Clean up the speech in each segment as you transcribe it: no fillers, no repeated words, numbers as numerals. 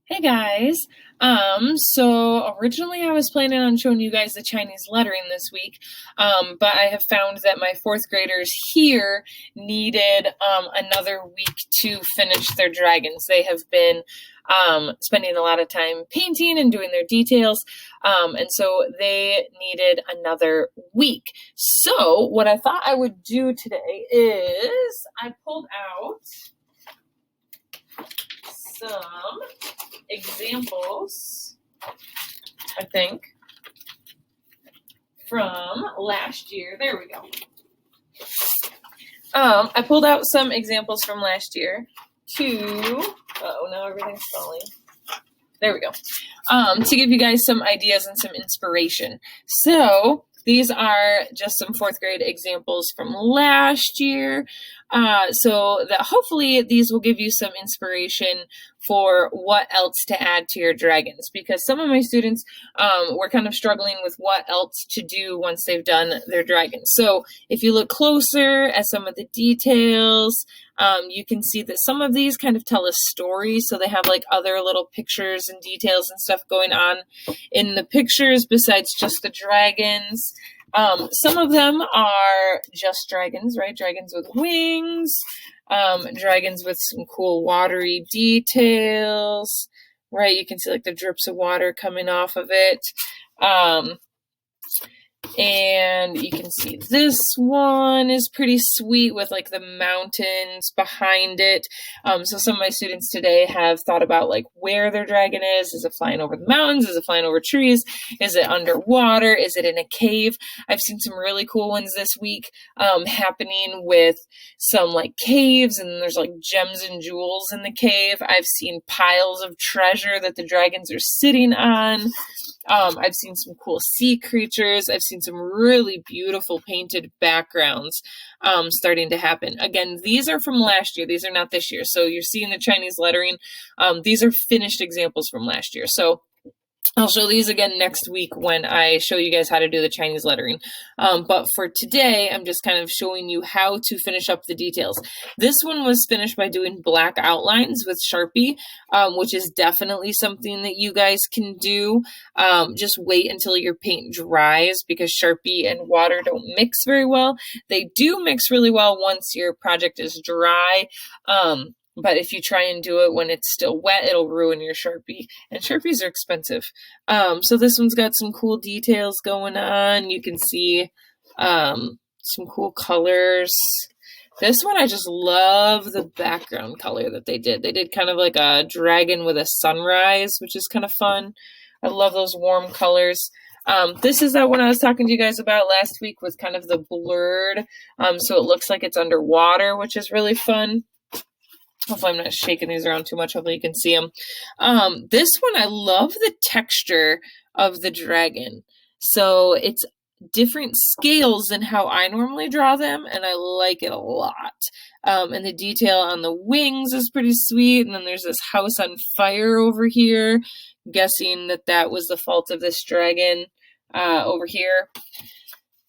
Hey guys. So originally I was planning on showing you guys the Chinese lettering this week, but I have found that my fourth graders here needed another week to finish their dragons. They have been spending a lot of time painting and doing their details, and so they needed another week. So what I thought I would do today is I pulled out some examples, I think, from last year. There we go. I pulled out some examples from last year now everything's falling. There we go. To give you guys some ideas and some inspiration. So these are just some fourth grade examples from last year. So that hopefully these will give you some inspiration for what else to add to your dragons, because some of my students were kind of struggling with what else to do once they've done their dragons. So if you look closer at some of the details, you can see that some of these kind of tell a story. So they have like other little pictures and details and stuff going on in the pictures besides just the dragons. Some of them are just dragons, right? Dragons with wings, dragons with some cool watery details, right? You can see like the drips of water coming off of it. And you can see this one is pretty sweet with like the mountains behind it. So some of my students today have thought about like where their dragon is. Is it flying over the mountains? Is it flying over trees? Is it underwater? Is it in a cave? I've seen some really cool ones this week happening with some like caves, and there's like gems and jewels in the cave. I've seen piles of treasure that the dragons are sitting on. I've seen some cool sea creatures. I've seen some really beautiful painted backgrounds starting to happen. Again, these are from last year. These are not this year. So you're seeing the Chinese lettering. These are finished examples from last year. So I'll show these again next week when I show you guys how to do the Chinese lettering. But for today, I'm just kind of showing you how to finish up the details. This one was finished by doing black outlines with Sharpie, which is definitely something that you guys can do. Just wait until your paint dries, because Sharpie and water don't mix very well. They do mix really well once your project is dry. But if you try and do it when it's still wet, it'll ruin your Sharpie. And Sharpies are expensive. So this one's got some cool details going on. You can see some cool colors. This one, I just love the background color that they did. They did kind of like a dragon with a sunrise, which is kind of fun. I love those warm colors. This is that one I was talking to you guys about last week with kind of the blurred. So it looks like it's underwater, which is really fun. Hopefully I'm not shaking these around too much. Hopefully you can see them. This one, I love the texture of the dragon. So it's different scales than how I normally draw them, and I like it a lot. And the detail on the wings is pretty sweet. And then there's this house on fire over here. I'm guessing that was the fault of this dragon over here.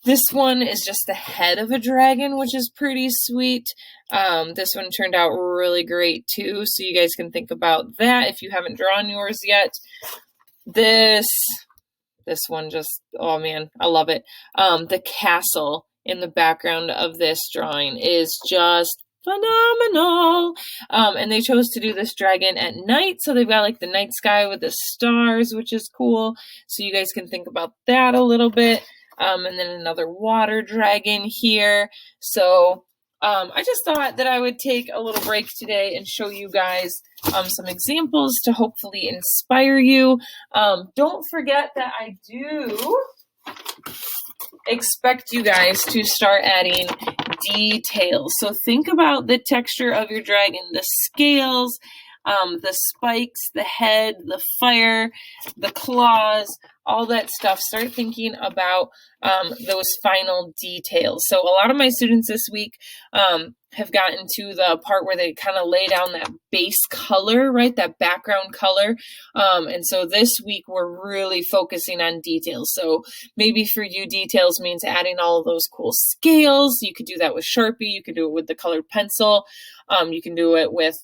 This one is just the head of a dragon, which is pretty sweet. This one turned out really great too, so you guys can think about that if you haven't drawn yours yet. This one just, oh man, I love it. The castle in the background of this drawing is just phenomenal. And they chose to do this dragon at night, so they've got like the night sky with the stars, which is cool. So you guys can think about that a little bit. And then another water dragon here. So I just thought that I would take a little break today and show you guys some examples to hopefully inspire you. Don't forget that I do expect you guys to start adding details. So think about the texture of your dragon, the scales, the spikes, the head, the fire, the claws, all that stuff. Start thinking about those final details. So a lot of my students this week have gotten to the part where they kind of lay down that base color, right? That background color. And so this week we're really focusing on details. So maybe for you, details means adding all of those cool scales. You could do that with Sharpie. You could do it with the colored pencil. You can do it with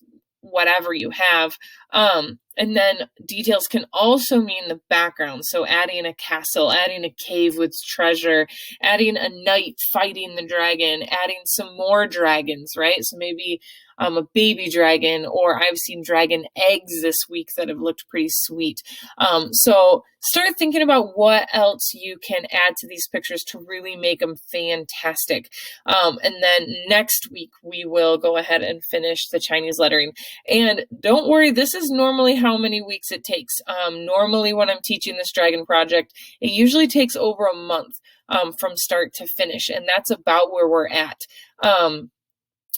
whatever you have. And then details can also mean the background. So adding a castle, adding a cave with treasure, adding a knight fighting the dragon, adding some more dragons, right? So maybe a baby dragon, or I've seen dragon eggs this week that have looked pretty sweet. So start thinking about what else you can add to these pictures to really make them fantastic. And then next week, we will go ahead and finish the Chinese lettering. And don't worry, this is normally how many weeks it takes. Normally when I'm teaching this dragon project, it usually takes over a month from start to finish. And that's about where we're at.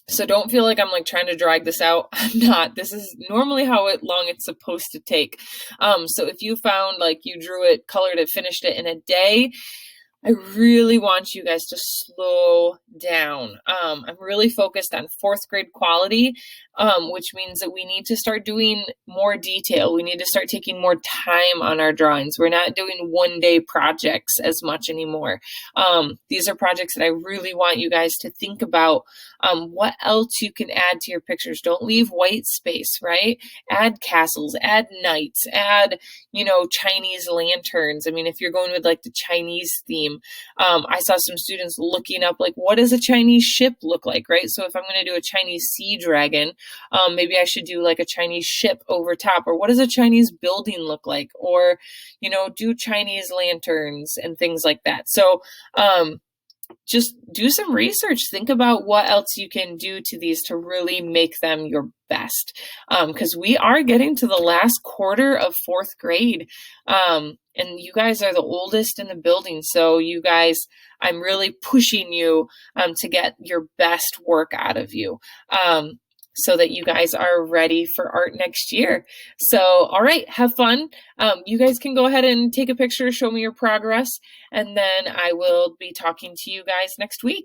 So don't feel like I'm like trying to drag this out. I'm not. This is normally how long it's supposed to take. So if you found like you drew it, colored it, finished it in a day, I really want you guys to slow down. I'm really focused on fourth grade quality, which means that we need to start doing more detail. We need to start taking more time on our drawings. We're not doing one-day projects as much anymore. These are projects that I really want you guys to think about what else you can add to your pictures. Don't leave white space, right? Add castles, add knights, add, Chinese lanterns. I mean, if you're going with like the Chinese theme, I saw some students looking up like, what does a Chinese ship look like, right? So if I'm going to do a Chinese sea dragon, maybe I should do like a Chinese ship over top, or what does a Chinese building look like? Or, do Chinese lanterns and things like that. So, just do some research. Think about what else you can do to these to really make them your best. Because we are getting to the last quarter of fourth grade. And you guys are the oldest in the building. So you guys, I'm really pushing you to get your best work out of you. So that you guys are ready for art next year. So, all right, have fun. You guys can go ahead and take a picture, show me your progress, and then I will be talking to you guys next week.